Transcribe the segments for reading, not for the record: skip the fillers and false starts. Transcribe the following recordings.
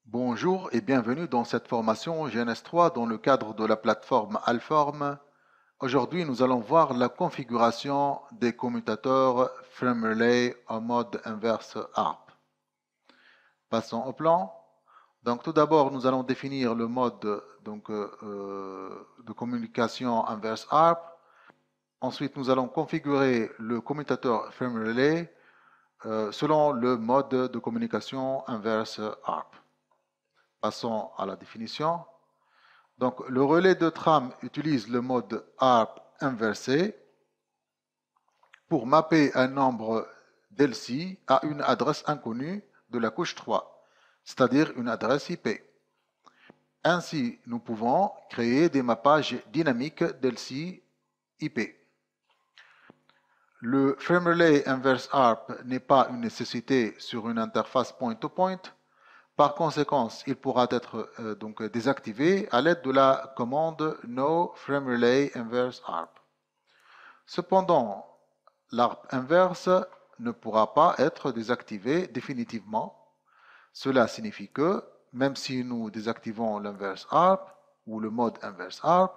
Bonjour et bienvenue dans cette formation GNS3 dans le cadre de la plateforme Alform. Aujourd'hui, nous allons voir la configuration des commutateurs FrameRelay en mode inverse ARP. Passons au plan. Donc, tout d'abord, nous allons définir le mode de communication inverse ARP. Ensuite, nous allons configurer le commutateur FrameRelay selon le mode de communication inverse ARP. Passons à la définition. Donc, le relais de trame utilise le mode ARP inversé pour mapper un nombre d'LC à une adresse inconnue de la couche 3, c'est-à-dire une adresse IP. Ainsi, nous pouvons créer des mappages dynamiques d'LC IP. Le FrameRelay Inverse ARP n'est pas une nécessité sur une interface point-to-point. Par conséquent, il pourra être désactivé à l'aide de la commande No FrameRelay Inverse ARP. Cependant, l'ARP inverse ne pourra pas être désactivé définitivement. Cela signifie que, même si nous désactivons l'inverse ARP ou le mode inverse ARP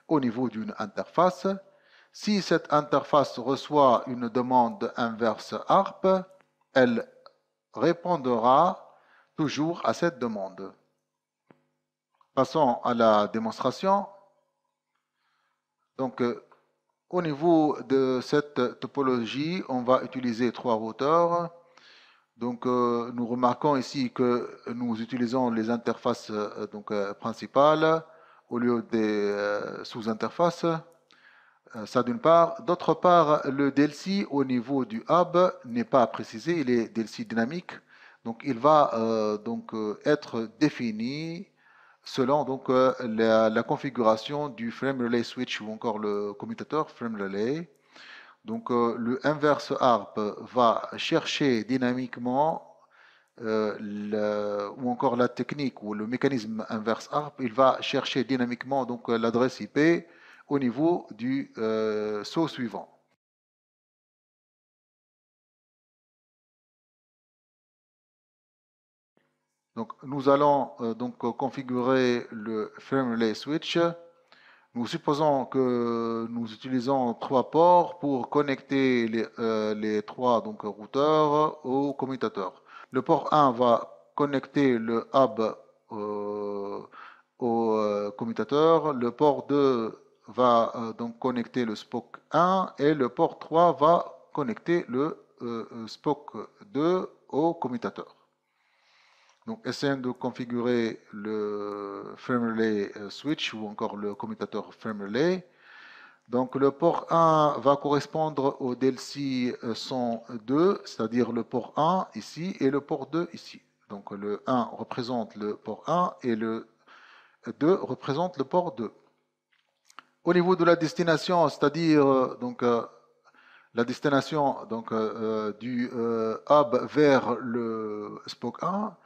au niveau d'une interface, si cette interface reçoit une demande inverse ARP, elle répondra toujours à cette demande. Passons à la démonstration. Donc, au niveau de cette topologie, on va utiliser trois routeurs. Donc, nous remarquons ici que nous utilisons les interfaces principales au lieu des sous-interfaces. Ça d'une part. D'autre part, le DLC au niveau du hub n'est pas précisé, il est DLC dynamique. Donc, il va être défini selon la configuration du frame relay switch ou encore le commutateur frame relay. Donc, le inverse ARP va chercher dynamiquement ou encore la technique ou le mécanisme inverse ARP, il va chercher dynamiquement l'adresse IP au niveau du saut suivant. Donc, nous allons configurer le frame relay switch. Nous supposons que nous utilisons trois ports pour connecter les trois routeurs au commutateur. Le port 1 va connecter le hub au commutateur. Le port 2 va connecter le SPOC 1 et le port 3 va connecter le SPOC 2 au commutateur. Donc, essayons de configurer le frame relay switch ou encore le commutateur frame relay. Donc, le port 1 va correspondre au DLC 102, c'est-à-dire le port 1 ici et le port 2 ici. Donc, le 1 représente le port 1 et le 2 représente le port 2. Au niveau de la destination, c'est-à-dire la destination du hub vers le SPOC 1,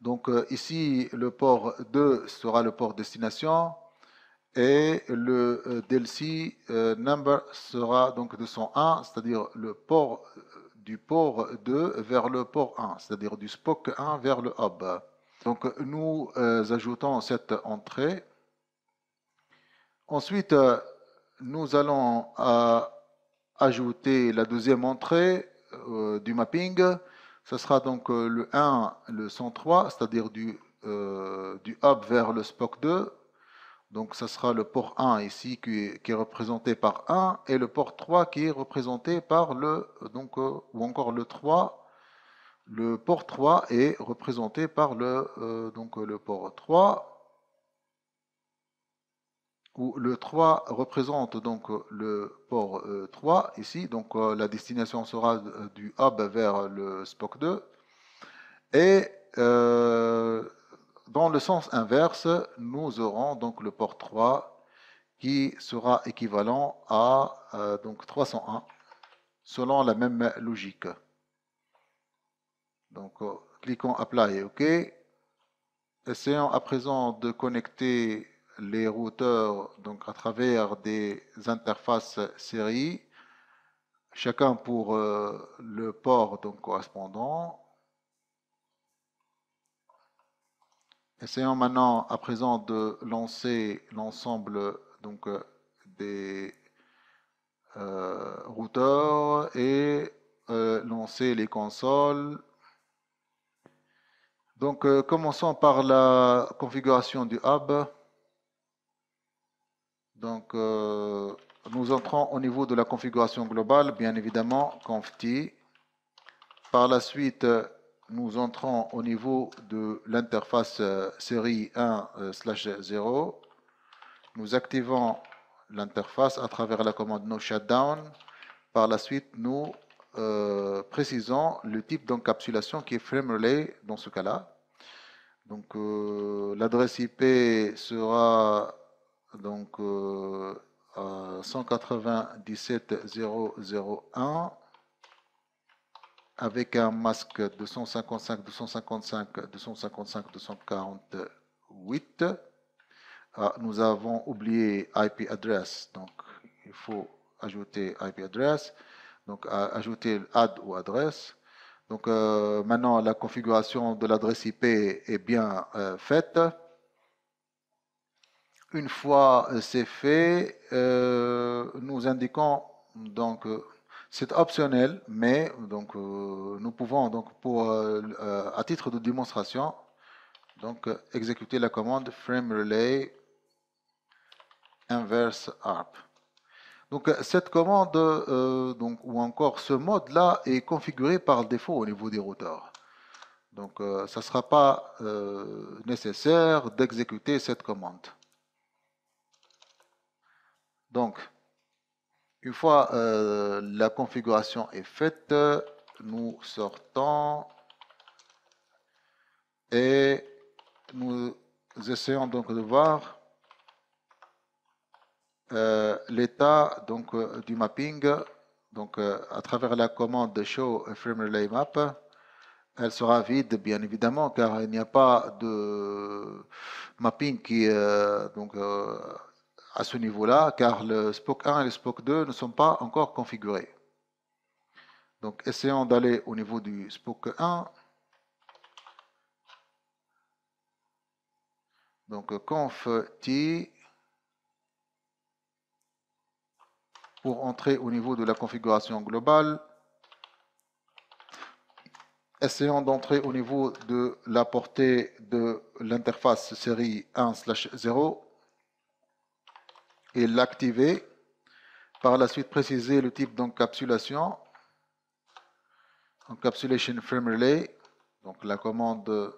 donc ici, le port 2 sera le port destination et le DLC number sera donc de 101, c'est-à-dire le port du port 2 vers le port 1, c'est-à-dire du SPOC 1 vers le hub. Donc nous ajoutons cette entrée. Ensuite, nous allons ajouter la deuxième entrée du mapping. Ce sera donc le 1, le 103, c'est-à-dire du hub vers le SPOC 2. Donc, ce sera le port 1 ici qui est représenté par 1 et le port 3 qui est représenté par ou encore le 3. Le port 3 est représenté par le port 3 où le 3 représente donc le port 3 ici. Donc, la destination sera du hub vers le SPOC 2. Et dans le sens inverse, nous aurons donc le port 3 qui sera équivalent à 301 selon la même logique. Donc, cliquons Apply et OK. Essayons à présent de connecter les routeurs à travers des interfaces série, chacun pour le port correspondant. Essayons maintenant à présent de lancer l'ensemble donc des routeurs et lancer les consoles. Donc commençons par la configuration du hub. Donc nous entrons au niveau de la configuration globale, bien évidemment, conft. Par la suite, nous entrons au niveau de l'interface série 1/0. Nous activons l'interface à travers la commande no shutdown. Par la suite, nous précisons le type d'encapsulation qui est frame relay dans ce cas-là. Donc l'adresse IP sera donc 197.0.0.1 avec un masque 255.255.255.248. Nous avons oublié IP address, donc il faut ajouter IP address, donc ajouter add ou adresse. Donc maintenant la configuration de l'adresse IP est bien faite. Une fois c'est fait, nous indiquons donc c'est optionnel, mais donc nous pouvons donc à titre de démonstration donc exécuter la commande frame relay inverse ARP. Donc cette commande donc, ou encore ce mode là est configuré par défaut au niveau des routeurs. Donc ça ne sera pas nécessaire d'exécuter cette commande. Donc une fois la configuration est faite, nous sortons et nous essayons donc de voir l'état donc du mapping. Donc à travers la commande de show frame relay map, elle sera vide bien évidemment car il n'y a pas de mapping qui donc à ce niveau-là, car le SPOC 1 et le SPOC 2 ne sont pas encore configurés. Donc essayons d'aller au niveau du SPOC 1. Donc conf t pour entrer au niveau de la configuration globale. Essayons d'entrer au niveau de la portée de l'interface série 1/0 et l'activer. Par la suite, préciser le type d'encapsulation. Encapsulation frame relay. Donc la commande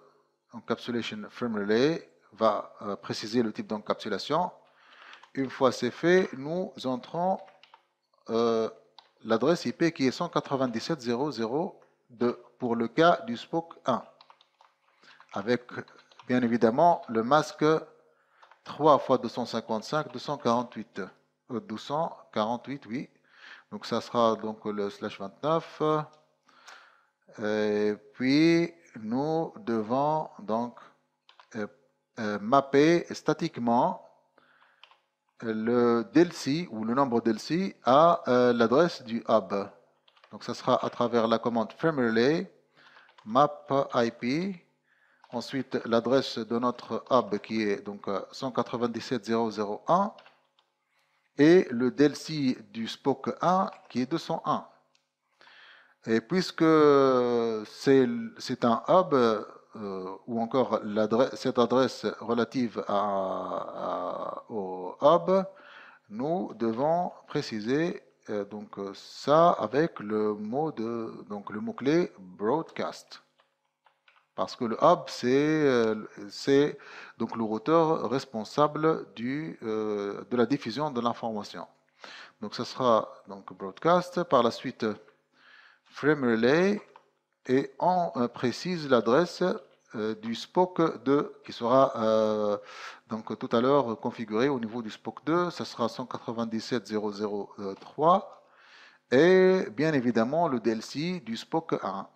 encapsulation frame relay va préciser le type d'encapsulation. Une fois c'est fait, nous entrons l'adresse IP qui est 197.0.0.2 pour le cas du SPOC 1. Avec bien évidemment le masque 3 x 255, 248. 248, oui. Donc ça sera donc le /29. Et puis nous devons donc mapper statiquement le DLC ou le nombre DLC à l'adresse du hub. Donc ça sera à travers la commande frame relay map IP. Ensuite l'adresse de notre hub qui est donc 197.0.0.1 et le DLC du SPOC 1 qui est 201. Et puisque c'est un hub ou encore cette adresse relative au hub, nous devons préciser donc ça avec le mot-clé broadcast. Parce que le hub, c'est donc le routeur responsable de la diffusion de l'information. Donc ça sera donc broadcast. Par la suite, frame relay et on précise l'adresse du SPOC 2 qui sera donc tout à l'heure configuré au niveau du SPOC 2. Ça sera 197.0.0.3 et bien évidemment le DLC du SPOC 1.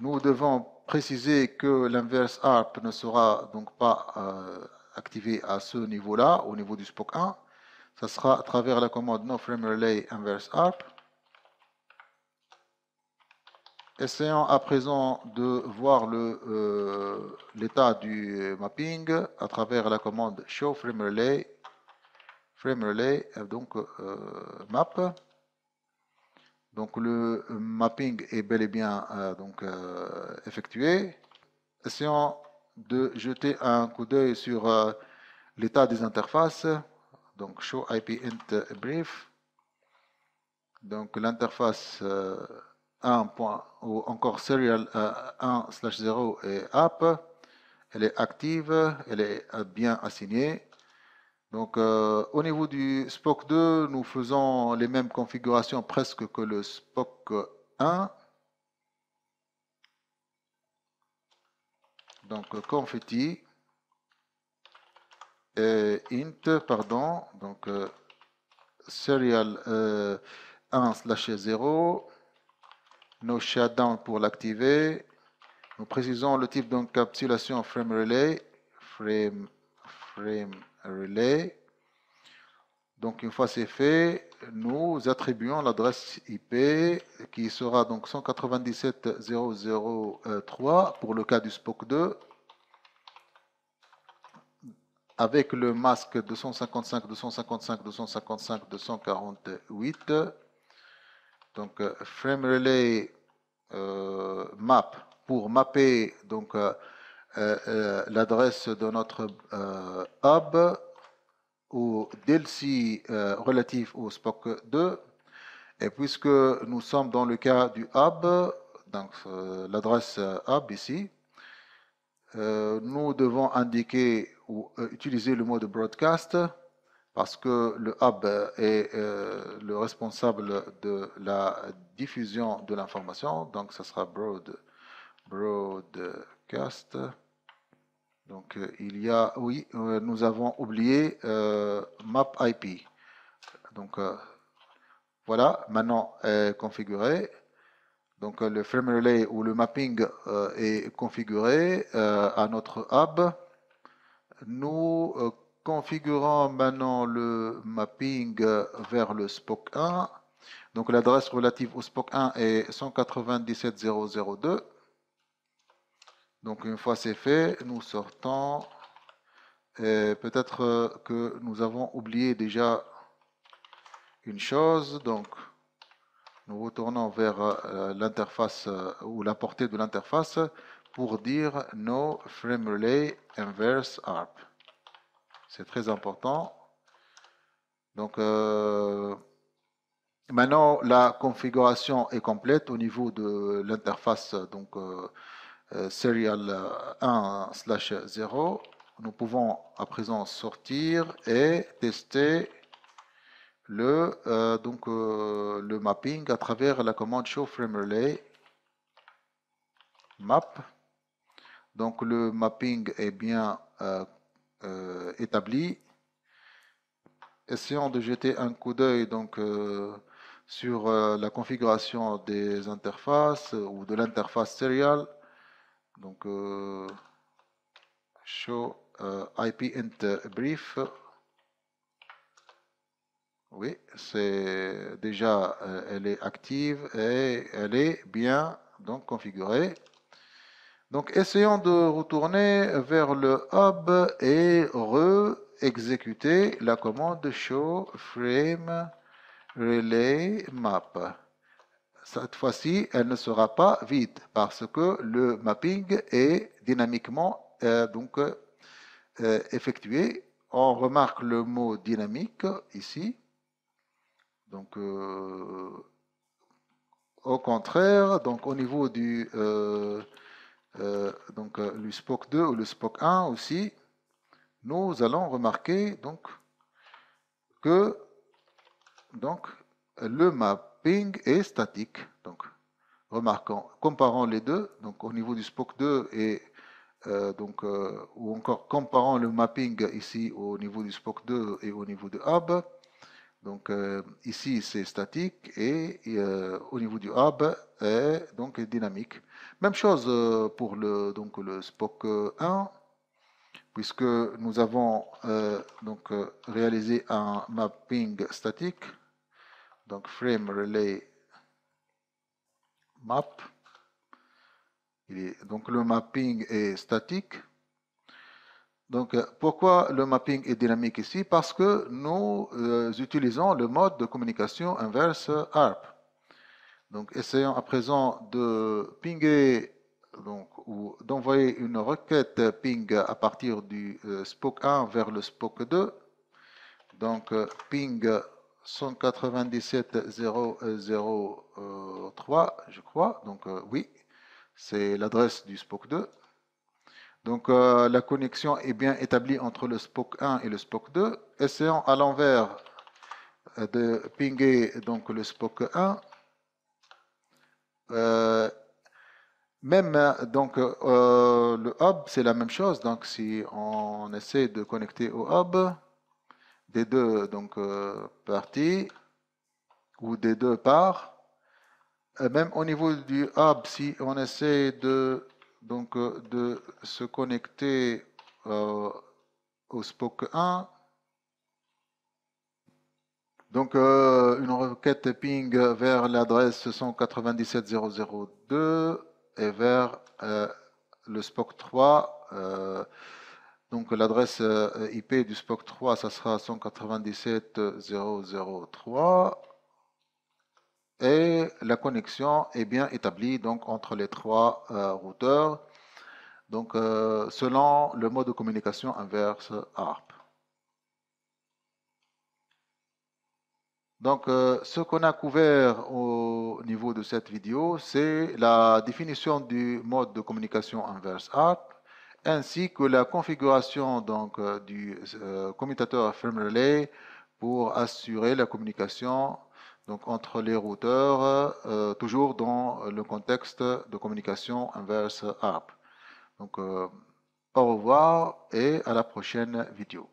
Nous devons préciser que l'inverse ARP ne sera donc pas activé à ce niveau-là, au niveau du SPOC 1. Ça sera à travers la commande no frame relay inverse ARP. Essayons à présent de voir l'état du mapping à travers la commande show frame relay, donc map. Donc le mapping est bel et bien effectué. Essayons de jeter un coup d'œil sur l'état des interfaces. Donc show IP int brief. Donc l'interface 1. Ou encore serial 1/0 est app. Elle est active, elle est bien assignée. Donc au niveau du SPOC 2, nous faisons les mêmes configurations presque que le SPOC 1. Donc confetti int, pardon, donc serial 1/0, no shutdown pour l'activer. Nous précisons le type d'encapsulation frame relay. Donc une fois c'est fait, nous attribuons l'adresse IP qui sera donc 197.0.0.3 pour le cas du SPOC 2 avec le masque 255.255.255.248. Donc frame relay map pour mapper donc l'adresse de notre hub ou DLC relatif au SPOC 2. Et puisque nous sommes dans le cas du hub, donc l'adresse hub ici, nous devons indiquer ou utiliser le mot de broadcast parce que le hub est le responsable de la diffusion de l'information. Donc, ça sera broadcast. Donc, il y a, oui, nous avons oublié map IP. Donc, voilà, maintenant configuré. Donc, le frame relay ou le mapping est configuré à notre hub. Nous configurons maintenant le mapping vers le SPOC 1. Donc l'adresse relative au SPOC 1 est 197.0.0.2. Donc une fois c'est fait, nous sortons. Peut-être que nous avons oublié déjà une chose. Donc nous retournons vers l'interface ou la portée de l'interface pour dire no frame relay inverse ARP. C'est très important. Donc maintenant la configuration est complète au niveau de l'interface donc serial 1/0. Nous pouvons à présent sortir et tester le mapping à travers la commande show frame relay map. Donc le mapping est bien établi. Essayons de jeter un coup d'œil donc sur la configuration des interfaces ou de l'interface serial. Donc show IP int brief. Oui, c'est déjà elle est active et elle est bien donc configurée. Donc essayons de retourner vers le hub et exécuter la commande show frame relay map. Cette fois-ci, elle ne sera pas vide parce que le mapping est dynamiquement effectué. On remarque le mot dynamique ici. Donc, au contraire, donc au niveau du le SPOC 2 ou le SPOC 1 aussi, nous allons remarquer donc que le mapping est statique. Donc, comparons les deux, donc au niveau du SPOC 2 et ou encore comparant le mapping ici au niveau du SPOC 2 et au niveau du hub. Donc ici c'est statique et au niveau du hub est donc dynamique. Même chose pour le SPOC 1 puisque nous avons réalisé un mapping statique. Donc frame relay map. Donc le mapping est statique. Donc pourquoi le mapping est dynamique ici? Parce que nous utilisons le mode de communication inverse ARP. Donc essayons à présent de pinguer ou d'envoyer une requête ping à partir du SPOC 1 vers le SPOC 2. Donc ping 197.0.0.3, je crois. Donc oui, c'est l'adresse du SPOC 2. Donc la connexion est bien établie entre le SPOC 1 et le SPOC 2. Essayons à l'envers de pinguer donc le SPOC 1. Même donc le hub, c'est la même chose. Donc si on essaie de connecter au hub des deux parties ou des deux parts, même au niveau du hub, si on essaie de se connecter au SPOC 1, donc une requête ping vers l'adresse 197.0.0.2 et vers le SPOC 3. Donc l'adresse IP du SPOC 3, ça sera 197.0.0.3. Et la connexion est bien établie donc entre les trois routeurs, donc selon le mode de communication inverse ARP. Donc ce qu'on a couvert au niveau de cette vidéo, c'est la définition du mode de communication inverse ARP, ainsi que la configuration donc du commutateur firm relay pour assurer la communication donc entre les routeurs, toujours dans le contexte de communication inverse ARP. Donc au revoir et à la prochaine vidéo.